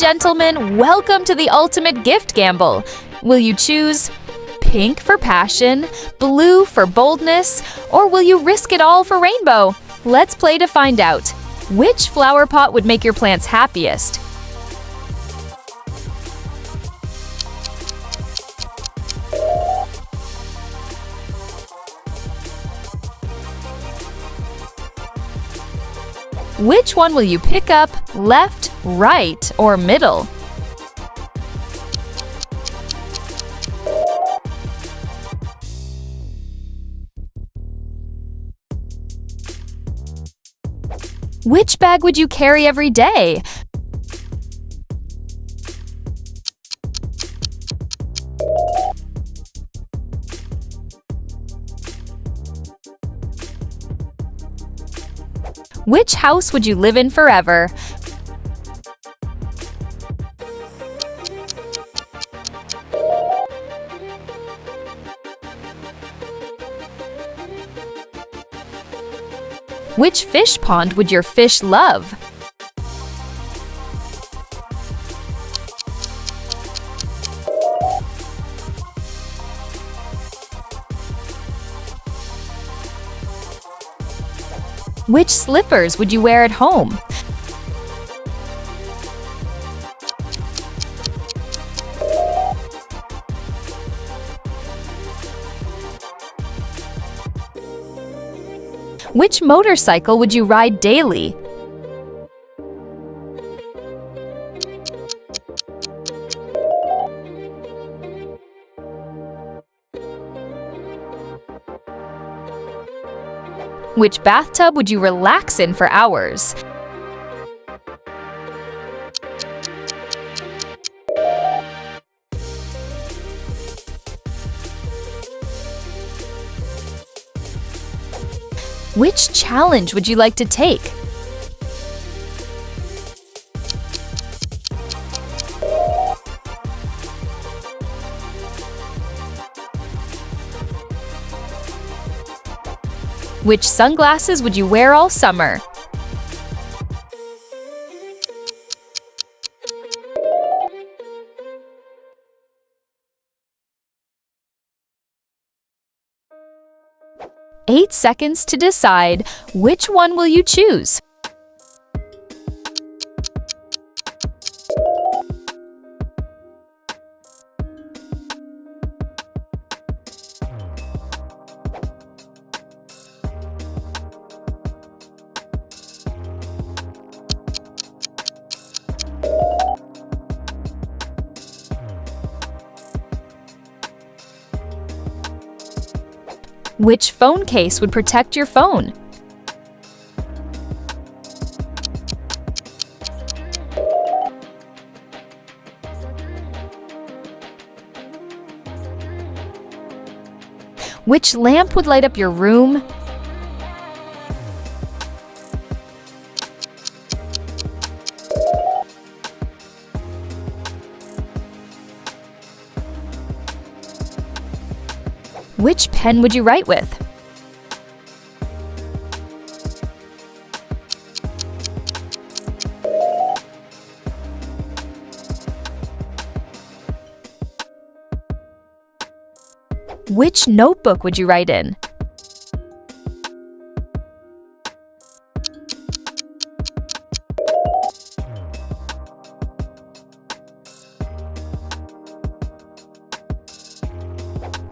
gentlemen, welcome to the ultimate gift gamble. Will you choose pink for passion, blue for boldness, or will you risk it all for rainbow? Let's play to find out. Which flower pot would make your plants happiest? Which one will you pick up, left, right, or middle? Which bag would you carry every day? Which house would you live in forever? Which fish pond would your fish love? Which slippers would you wear at home? Which motorcycle would you ride daily? Which bathtub would you relax in for hours? Which challenge would you like to take? Which sunglasses would you wear all summer? Eight seconds to decide. Which one will you choose? Which phone case would protect your phone? Which lamp would light up your room? Which pen would you write with? Which notebook would you write in?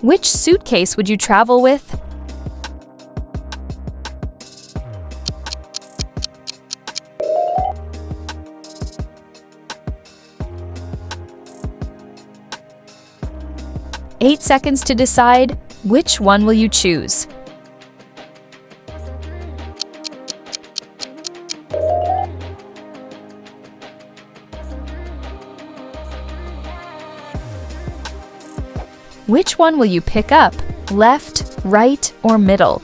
Which suitcase would you travel with? Eight seconds to decide. Which one will you choose? Which one will you pick up, left, right, or middle?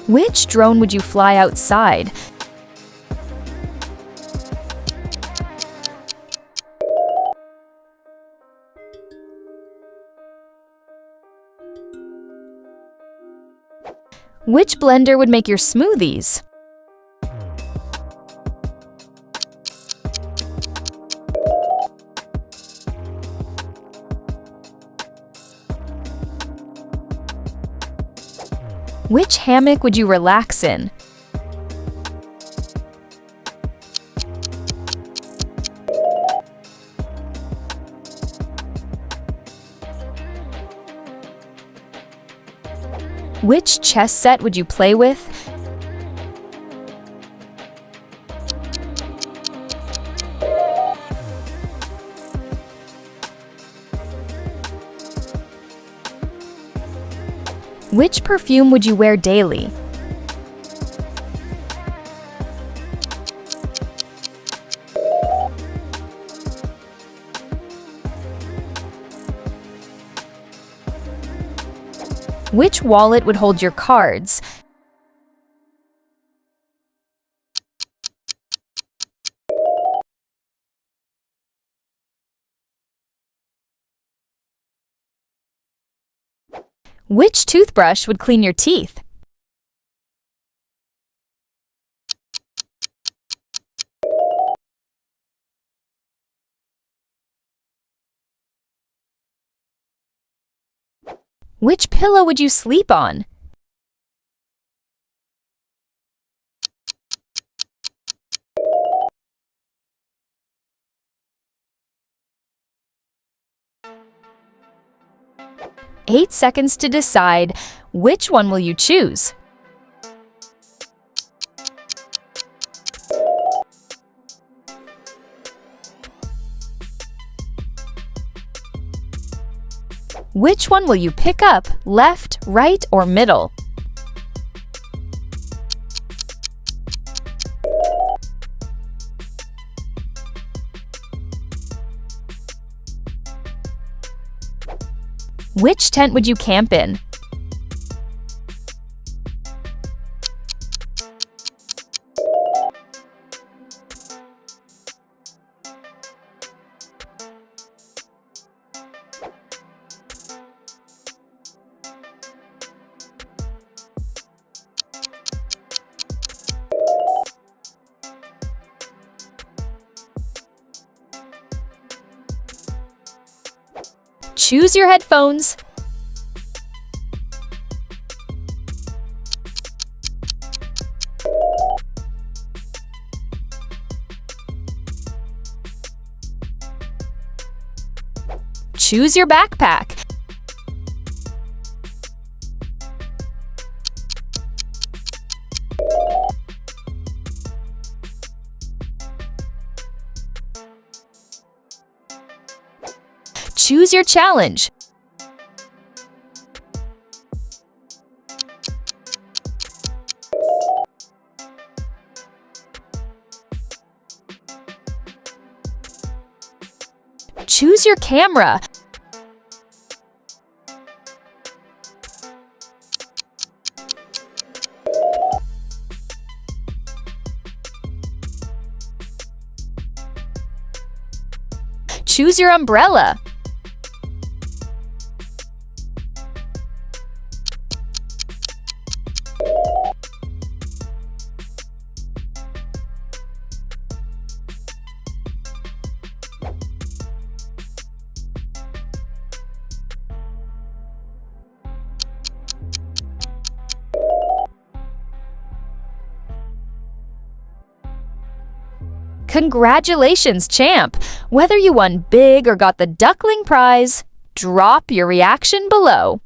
Which drone would you fly outside? Which blender would make your smoothies? Which hammock would you relax in? Which chess set would you play with? Which perfume would you wear daily? Which wallet would hold your cards? Which toothbrush would clean your teeth? Which pillow would you sleep on? Eight seconds to decide. Which one will you choose? Which one will you pick up, left, right, or middle? Which tent would you camp in? Choose your headphones. Choose your backpack. Choose your challenge. Choose your camera. Choose your umbrella. Congratulations, champ! Whether you won big or got the duckling prize, drop your reaction below.